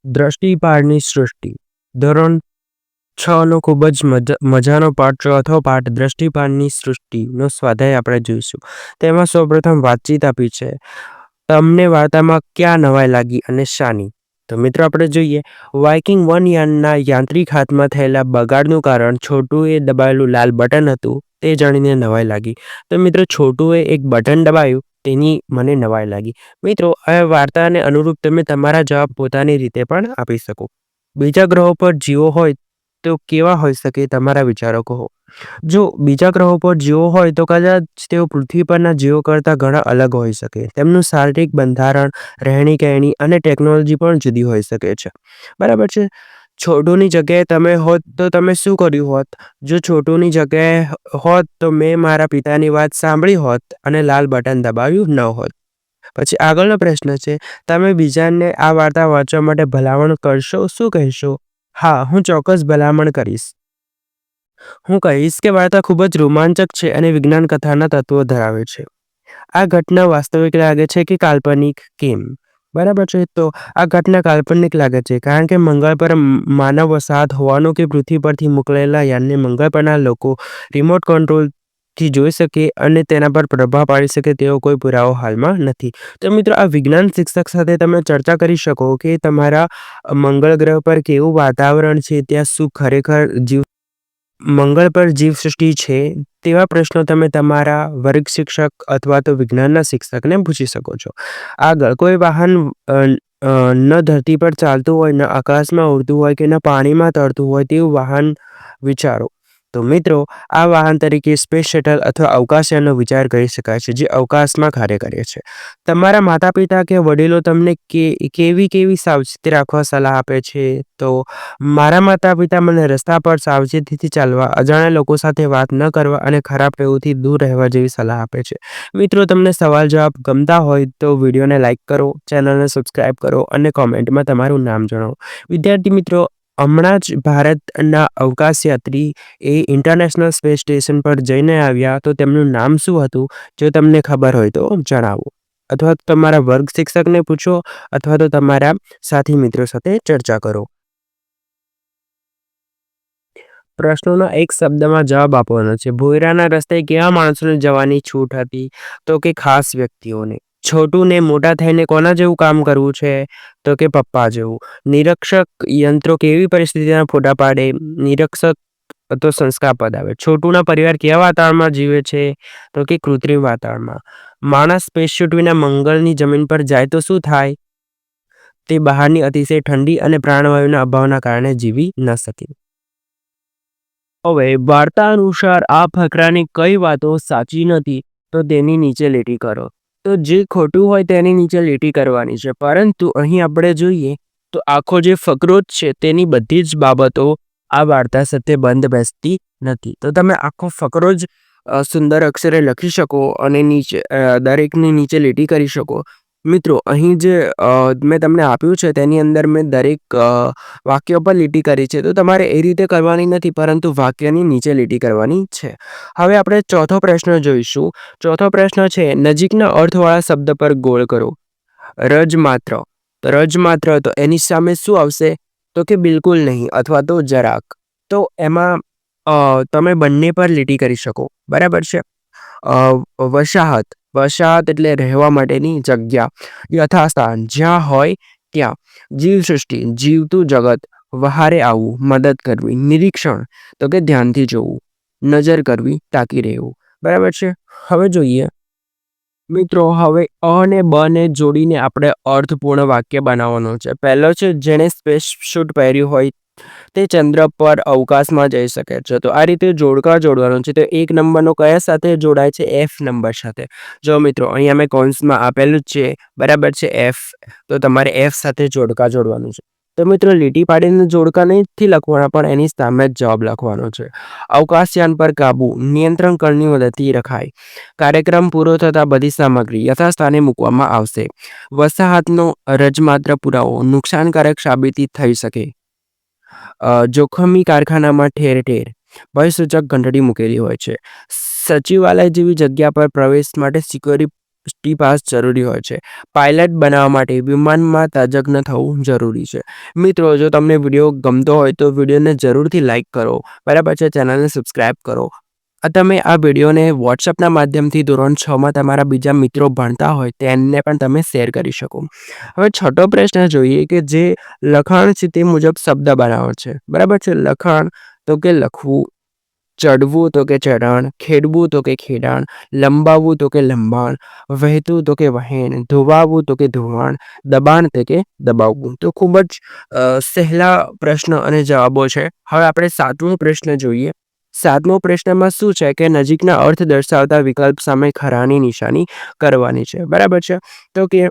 દ્રષ્ટિપાળની સૃષ્ટિ ધોરણ 6નો ખૂબ જ મજાનો પાઠ ચોથો પાઠ દ્રષ્ટિપાળની સૃષ્ટિનો સ્વાધ્યાય આપણે જોઈશું. તેમાં સૌપ્રથમ વાતચીત આપી છે. તમને વાર્તામાં ક્યાં નવાઈ લાગી અને શાની? તો મિત્રો આપણે જોઈએ, વાઇકિંગ 1 યાનના યાંત્રિક હાથમાં થયેલા બગાડનું કારણ છોટુએ દબાવેલું લાલ બટન હતું તે જાણીને નવાઈ લાગી. તો મિત્રો છોટુએ એક બટન દબાવ્યું તેની મને નવાઈ લાગી. મિત્રો આ વાર્તાને અનુરૂપ તમે તમારા જવાબ પોતાની રીતે પણ આપી શકો. બીજા ગ્રહો પર જીવો હોય તો કેવા હોઈ શકે તમારા વિચારો કહો. જો બીજા ગ્રહો પર જીવો હોય તો કદાચ તેઓ પૃથ્વી પરના જીવો કરતાં ઘણા અલગ હોઈ શકે. તેમનું શારીરિક બંધારણ, રહેણી કહેણી અને ટેકનોલોજી પણ જુદી હોઈ શકે છે. બરાબર છે. છોટુની જગ્યાએ તમે હોત તો તમે શું કર્યું હોત? જો છોટુની જગ્યાએ હોત તો મેં મારા પિતાની વાત સાંભળી હોત અને લાલ બટન દબાવ્યું ન હોત. પછી આગળનો પ્રશ્ન છે, તમે બીજાને આ વાર્તા વાંચવા માટે ભલામણ કરશો? શું કહેશો? હા, હું ચોક્કસ ભલામણ કરીશ. હું કહીશ કે વાર્તા ખૂબ જ રોમાંચક છે અને વિજ્ઞાન કથાના તત્વો ધરાવે છે. આ ઘટના વાસ્તવિક લાગે છે કે કાલ્પનિક? કેમ? બરાબર છે. તો આ ઘટના કાલ્પનિક લાગે છે કારણ કે મંગળ પર માનવ વસાહત હોવાનું કે પૃથ્વી પરથી મોકલેલા યાનને મંગળ પરના લોકો રિમોટ કંટ્રોલથી જોઈ શકે અને તેના પર પ્રભાવ પાડી શકે તેવો કોઈ પુરાવો હાલમાં નથી. તો મિત્રો આ વિજ્ઞાન શિક્ષક સાથે તમે ચર્ચા કરી શકો કે તમારા મંગળ ગ્રહ પર કેવું વાતાવરણ છે, ત્યાં શું ખરેખર મંગળ પર જીવસૃષ્ટિ છે, તેવા પ્રશ્નો તમે તમારા વર્ગ શિક્ષક અથવા તો વિજ્ઞાનના શિક્ષકને પૂછી શકો છો. આગળ, કોઈ વાહન ન ધરતી પર ચાલતું હોય, ન આકાશમાં ઉડતું હોય કે ન પાણીમાં તરતું હોય તેવું વાહન વિચારો. તો મિત્રો આ વાહન તરીકે સ્પેસ શટલ અથવા અવકાશયાનનો વિચાર કરી શકાય છે જે અવકાશમાં કાર્ય કરે છે. તમારા માતા પિતા કે વડીલો તમને કેવી સાવચેતી રાખવા સલાહ આપે છે? તો મારા માતા પિતા મને રસ્તા પર સાવચેતીથી ચાલવા, અજાણ્યા લોકો સાથે વાત ન કરવા અને ખરાબ ટેવોથી દૂર રહેવા જેવી સલાહ આપે છે. મિત્રો તમને સવાલ જવાબ ગમતા હોય તો વિડીયોને લાઇક કરો, ચેનલને સબસ્ક્રાઈબ કરો અને કોમેન્ટમાં તમારું નામ જણાવો. વિદ્યાર્થી મિત્રો, હમણાં જ ભારતના અવકાશયાત્રી એ ઇન્ટરનેશનલ સ્પેસ સ્ટેશન પર જઈને આવ્યા, તો તેમનું નામ શું હતું? જો તમને ખબર હોય તો જણાવો. અથવા તમારા વર્ગ શિક્ષકને પૂછો અથવા તો તમારા સાથી મિત્રો સાથે ચર્ચા કરો. પ્રશ્નોના એક શબ્દમાં જવાબ આપવાનો છે. ભોયરાના રસ્તે કેવા માણસોને જવાની છૂટ હતી? તો કે ખાસ વ્યક્તિઓને. છોટુને મોટા થઈને કોના જેવું કામ કરવું છે? તો કે પપ્પા જેવું. નિરીક્ષક યંત્રો કેવી પરિસ્થિતિના ફોટા પાડે? નિરીક્ષક તો સંસ્કાર પદાવે. છોટુના પરિવાર કેવા વાતાવરણમાં જીવે છે? તો કે કૃત્રિમ વાતાવરણમાં. માણસ સ્પેસશૂટ વિના મંગળની જમીન પર જાય તો શું થાય? તે બહારની અતિશય ઠંડી અને પ્રાણવાયુના અભાવના કારણે જીવી ન શકે. હવે વાર્તા અનુસાર આ ફકરાની કઈ વાતો સાચી નથી તો તેની નીચે લીટી કરો. તો જે ખોટું હોય તેની નીચે લીટી કરવાની છે, પરંતુ અહીં આપણે જોઈએ તો આખો જે ફકરો જ છે તેની બધી જ બાબતો આ વાર્તા સાથે બંધ બેસતી નથી. તો તમે આખો ફકરો જ સુંદર અક્ષરે લખી શકો અને દરેકની નીચે લીટી કરી શકો. મિત્રો અહીં જે મેં તમને આપ્યું છે તેની અંદર મેં દરેક વાક્ય પર લીટી કરી છે, તો તમારે એ રીતે કરવાની નથી, પરંતુ વાક્યની નીચે લીટી કરવાની છે. હવે આપણે ચોથો પ્રશ્ન જોઈશું. ચોથો પ્રશ્ન છે, નજીકના અર્થવાળા શબ્દ પર ગોળ કરો. રજમાત્ર. રજમાત્ર, તો એની સામે શું આવશે? તો કે બિલકુલ નહીં અથવા તો જરાક. તો એમાં તમે બંને પર લીટી કરી શકો. બરાબર છે. વસાહત. વસાહત એટલે રહેવા માટેની જગ્યા. યથાસ્થાન, જ્યાં હોય ત્યાં. જીવસૃષ્ટિ, જીવતું જગત. વહારે આવવું, મદદ કરવી. નિરીક્ષણ, તો કે ધ્યાનથી જોવું. નજર કરવી, તાકી રહેવું. બરાબર છે. હવે જોઈએ મિત્રો, હવે અ અને બ ને જોડીને આપણે અર્થપૂર્ણ વાક્ય બનાવવાનું છે. પહેલો છે, જેણે સ્પેસ શૂટ પહેર્યું હોય તે ચંદ્ર પર અવકાશમાં જઈ શકે છે. તો આ રીતે જોડકા જોડવાનું છે. તો 1 નંબરનો કયા સાથે જોડાય છે? F નંબર સાથે. જો મિત્રો અહીંયા મેં કૌંસમાં આપેલું જ છે, બરાબર છે, F. તો તમારે F સાથે જોડકા જોડવાનું છે. તો મિત્રો લીટી પાડીને જોડકા નથી લખવાના, પણ એની સામે જ જવાબ લખવાનો છે. અવકાશયાન પર કાબુ. નિયંત્રણ કળની મદદથી રખાય. કાર્યક્રમ પૂરો થતાં બધી સામગ્રી યથાસ્થાને મૂકવામાં આવશે. વસાહતનો રજમાત્ર પુરાવો. નુકસાનકારક સાબિત થઈ શકે. જોખમી કારખાનામાં ઠેર ઠેર ભયસૂચક ઘંટડી મૂકેલી હોય છે. સચિવાલય જેવી જગ્યા પર પ્રવેશ માટે સિક્યોરિટી દ્રષ્ટિ પાસ જરૂરી હોય છે. પાયલટ બનાવવા માટે વિમાનમાં તજજ્ઞ થવું જરૂરી છે. મિત્રો, જો તમને વિડીયો ગમતો હોય તો વિડીયોને જરૂરથી લાઈક કરો, બરાબર છે, ચેનલને સબસ્ક્રાઈબ કરો. તમે આ વિડીયોને વોટ્સઅપના માધ્યમથી ધોરણ 6માં તમારા બીજા મિત્રો ભણતા હોય તેને પણ તમે શેર કરી શકો. હવે છઠ્ઠો પ્રશ્ન જોઈએ કે જે લખાણ છે તે મુજબ શબ્દ બનાવો છે, બરાબર છે. લખાણ તો કે લખવું, ચડવું તો કે ચઢાણ, ખેડવું તો કે ખેડાણ, લંબાવવું તો કે લંબાણ, વહેતું તો કે વહેણ, ધોવાવું તો કે ધોવાણ, દબાણ તો કે દબાવવું. તો ખૂબ જ સહેલા પ્રશ્ન અને જવાબો છે. હવે આપણે 7મો પ્રશ્ન જોઈએ. 7મો પ્રશ્નમાં શું છે કે નજીકના અર્થ દર્શાવતા વિકલ્પ સામે ખરાની નિશાની કરવાની છે, બરાબર છે. તો કે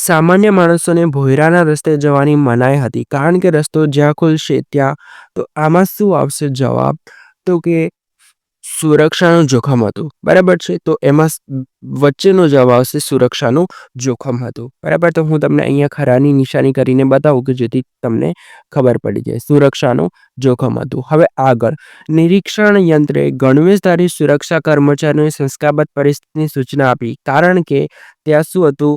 સામાન્ય માણસોને ભોયરાના રસ્તે જવાની મનાઈ હતી કારણ કે રસ્તો જ્યાં ખુલશે ત્યાં. તો આમાં શું આવશે જવાબ? તો કે સુરક્ષાનું જોખમ હતું, બરાબર છે. તો એમાં વચ્ચેનો જવાબ આવશે સુરક્ષાનું જોખમ હતું, બરાબર. તો હું તમને અહીંયા ખરાની નિશાની કરીને બતાવું કે જેથી તમને ખબર પડી જાય. સુરક્ષાનું જોખમ હતું. હવે આગળ, નિરીક્ષણ યંત્રે ગણવેશધારી સુરક્ષા કર્મચારીઓને શંકાસ્પદ પરિસ્થિતિની સૂચના આપી કારણ કે ત્યાં શું હતું?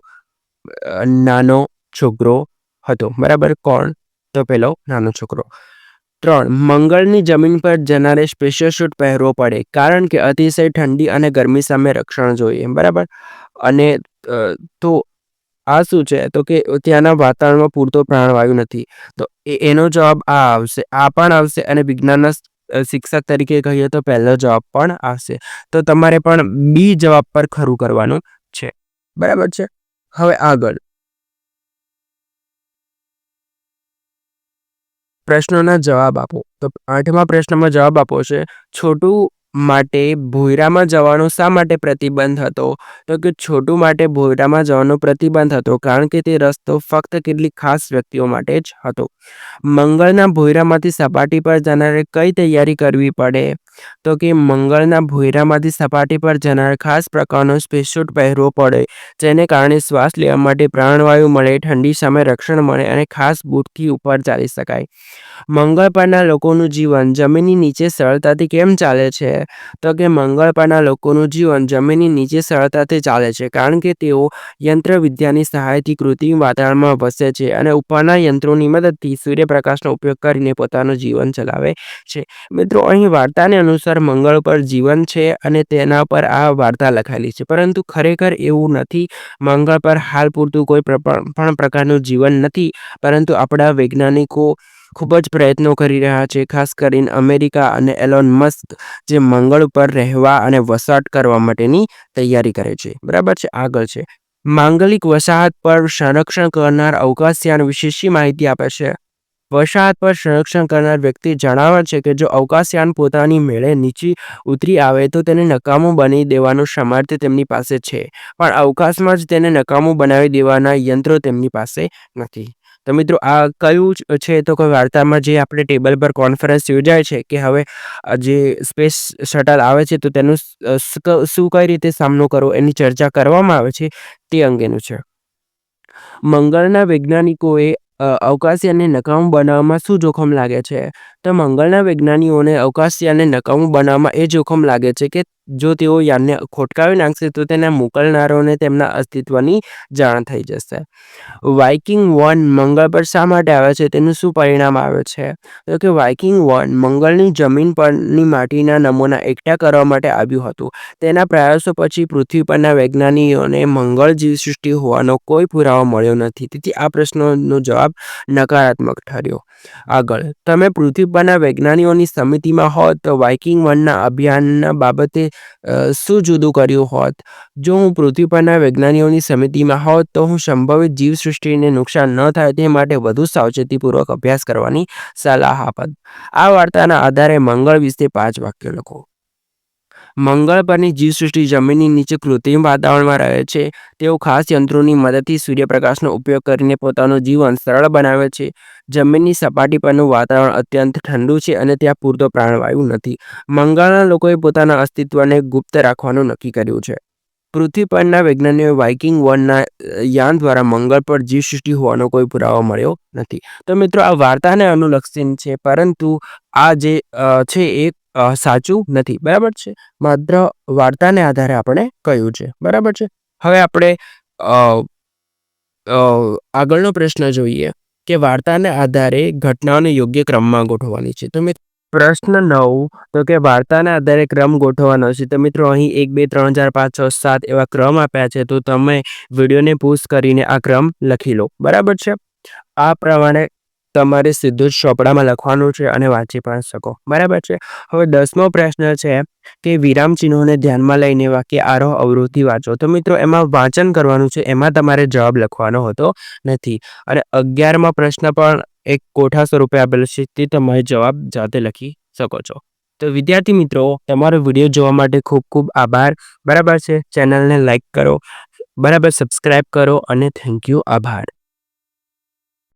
નાનો છોકરો હતો, બરાબર. કોણ? તો પેલો નાનો છોકરો. 3. મંગળની જમીન પર જનારે સ્પેશિયલ શૂટ પહેરવો પડે કારણ કે અતિશય ઠંડી અને ગરમી સામે રક્ષણ જોઈએ, બરાબર. અને તો આ શું છે? તો કે ત્યાંના વાતાવરણમાં પૂરતો પ્રાણવાયુ નથી. તો એનો જવાબ આ આવશે, આ પણ આવશે અને વિજ્ઞાનના શિક્ષક તરીકે કહીએ તો પહેલો જવાબ પણ આવશે. તો તમારે પણ બી જવાબ પર ખરું કરવાનું છે, બરાબર છે. હવે આગળ પ્રશ્નોના જવાબ આપો. તો 8મા પ્રશ્નમાં જવાબ આપો છે છોટું માટે ભોયરામાં જવાનો શા માટે પ્રતિબંધ હતો? તો કે છોટું માટે ભોયરામાં જવાનો પ્રતિબંધ હતો કારણ કે તે રસ્તો ફક્ત કેટલીક ખાસ વ્યક્તિઓ માટે જ હતો. મંગળના ભોયરામાંથી સપાટી પર જનારે કઈ તૈયારી કરવી પડે? તો કે મંગળના ભોયરામાંથી સપાટી પર જનાર ખાસ પ્રકારનો સ્પેસસ્યુટ પહેરવો પડે જેને કારણે શ્વાસ લેવા માટે પ્રાણવાયુ મળે, ઠંડી સામે રક્ષણ મળે અને ખાસ બૂટથી ઉપર ચાલી શકાય. મંગળ પરના લોકોનું જીવન જમીનની નીચે સરળતાથી કેમ ચાલે છે? તો કે મંગળ પરના લોકોનું જીવન જમીનની નીચે સરળતાથી ચાલે છે કારણ કે તેઓ યંત્રવિદ્યાની સહાયથી કૃત્રિમ વાતાવરણમાં વસે છે અને ઉપરના યંત્રોની મદદથી સૂર્યપ્રકાશનો ઉપયોગ કરીને પોતાનું જીવન ચલાવે છે. મિત્રો, અહીં વાર્તાને અનુસાર મંગળ પર જીવન છે અને તેના પર આ વાર્તા લખાયેલી છે, પરંતુ ખરેખર એવું નથી. મંગળ પર હાલ પૂરતું કોઈ પણ પ્રકારનું જીવન નથી, પરંતુ આપણા વૈજ્ઞાનિકો ખૂબ જ પ્રયત્નો કરી રહ્યા છે, ખાસ કરીને અમેરિકા અને એલોન મસ્ક જે મંગળ ઉપર રહેવા અને વસાહત કરવા માટેની તૈયારી કરે છે, બરાબર છે. આગળ છે માંગલિક વસાહત પર સંરક્ષણ કરનાર અવકાશયાન વિશે શી માહિતી આપે છે? વસાહત પર સંરક્ષણ કરનાર વ્યક્તિ જણાવે છે કે જો અવકાશયાન પોતાની મેળે નીચે ઉતરી આવે તો તેને નકામું બનાવી દેવાનું સામર્થ્ય તેમની પાસે છે, પણ અવકાશમાં જ તેને નકામું બનાવી દેવાના યંત્રો તેમની પાસે નથી. તો મિત્રો, આ કયું છે? તો કે વાર્તામાં જે આપણે ટેબલ પર કોન્ફરન્સ યોજાય છે કે હવે જે સ્પેસ શટલ આવે છે તો તેનું શું કઈ રીતે સામનો કરવો એની ચર્ચા કરવામાં આવે છે તે અંગેનું છે. મંગળના વૈજ્ઞાનિકોએ અવકાશયાનને નકામું બનાવવામાં શું જોખમ લાગે છે? તો મંગળના વૈજ્ઞાનિકોને અવકાશયાનને નકામું બનાવવામાં એ જોખમ લાગે છે કે જો તેઓ યાનને ખોટકાવી નાખશે તો તેના મોકલનારોને તેમના અસ્તિત્વની જાણ થઈ જશે. વાઇકિંગ 1 મંગળ પર શા માટે આવે છે તેનું શું પરિણામ આવે છે? તો કે વાઇકિંગ 1 મંગળની જમીન પરની માટીના નમૂના એકઠા કરવા માટે આવ્યું હતું. તેના પ્રયાસો પછી પૃથ્વી પરના વૈજ્ઞાનિકોને મંગળ જીવસૃષ્ટિ હોવાનો કોઈ પુરાવો મળ્યો નથી, તેથી આ પ્રશ્નનો જવાબ નકારાત્મક ઠર્યો. આગળ, તમે પૃથ્વી પરના વૈજ્ઞાનિકોની સમિતિમાં હોત તો વાઇકિંગ 1ના અભિયાનના બાબતે શું જુદું કર્યું હોત? જો હું પૃથ્વી પરના વૈજ્ઞાનિકોની સમિતિમાં હોત તો હું સંભવિત જીવસૃષ્ટિને નુકસાન ન થાય તે માટે વધુ સાવચેતીપૂર્વક અભ્યાસ કરવાની સલાહ આપત. આ વાર્તાના આધારે મંગળ વિશે 5 વાક્યો લખો. મંગળ પરની જીવસૃષ્ટિ જમીનની નીચે કૃત્રિમ વાતાવરણમાં રહે છે. તેઓ ખાસ યંત્રોની મદદથી સૂર્યપ્રકાશનો ઉપયોગ કરીને પોતાનું જીવન સરળ બનાવે છે. જમીનની સપાટી પરનું વાતાવરણ અત્યંત ઠંડુ છે અને ત્યાં પૂરતો પ્રાણવાયુ નથી. મંગળના લોકોએ પોતાના અસ્તિત્વને ગુપ્ત રાખવાનું નક્કી કર્યું છે. પૃથ્વી પરના વૈજ્ઞાનિકોએ વાઇકિંગ 1ના યાન દ્વારા મંગળ પર જીવસૃષ્ટિ હોવાનો કોઈ પુરાવો મળ્યો નથી. તો મિત્રો, આ વાર્તાને અનુલક્ષીને છે, પરંતુ આ જે છે એ સાચું નથી. બરાબર છે. માત્ર વાર્તાને આધારે આપણે કહ્યું છે. બરાબર છે. હવે આપણે આગળનો પ્રશ્ન જોઈએ કે વાર્તાને આધારે ઘટનાઓને યોગ્ય ક્રમમાં ગોઠવવાની છે. તો પ્રશ્ન 9 તો કે વાર્તાના આધારે ક્રમ ગોઠવવાનો છે. તો મિત્રો અહીં 1 2 3 4 5 6 7 એવા ક્રમ આપ્યા છે. તો તમે વિડીયોને પોઝ કરીને આ ક્રમ લખી લો. બરાબર છે. આ પ્રમાણે તમારે સીધું જ ચોપડામાં લખવાનું છે અને વાંચી પણ શકો. બરાબર છે. હવે 10મો પ્રશ્ન છે કે વિરામ ચિહ્નોને ધ્યાનમાં લઈને વાક્ય આરોહ અવરોધથી વાંચો. તો મિત્રો એમાં વાંચન કરવાનું છે, એમાં તમારે જવાબ લખવાનો હોતો નથી. અને 11મો પ્રશ્ન પણ એક કોઠા સ્વરૂપે આપેલો છે, તે તમે જવાબ જાતે લખી શકો છો. તો વિદ્યાર્થી મિત્રો, તમારો વિડીયો જોવા માટે ખૂબ ખૂબ આભાર. બરાબર છે. ચેનલને લાઈક કરો, બરાબર, સબસ્ક્રાઈબ કરો અને થેન્ક યુ. આભાર.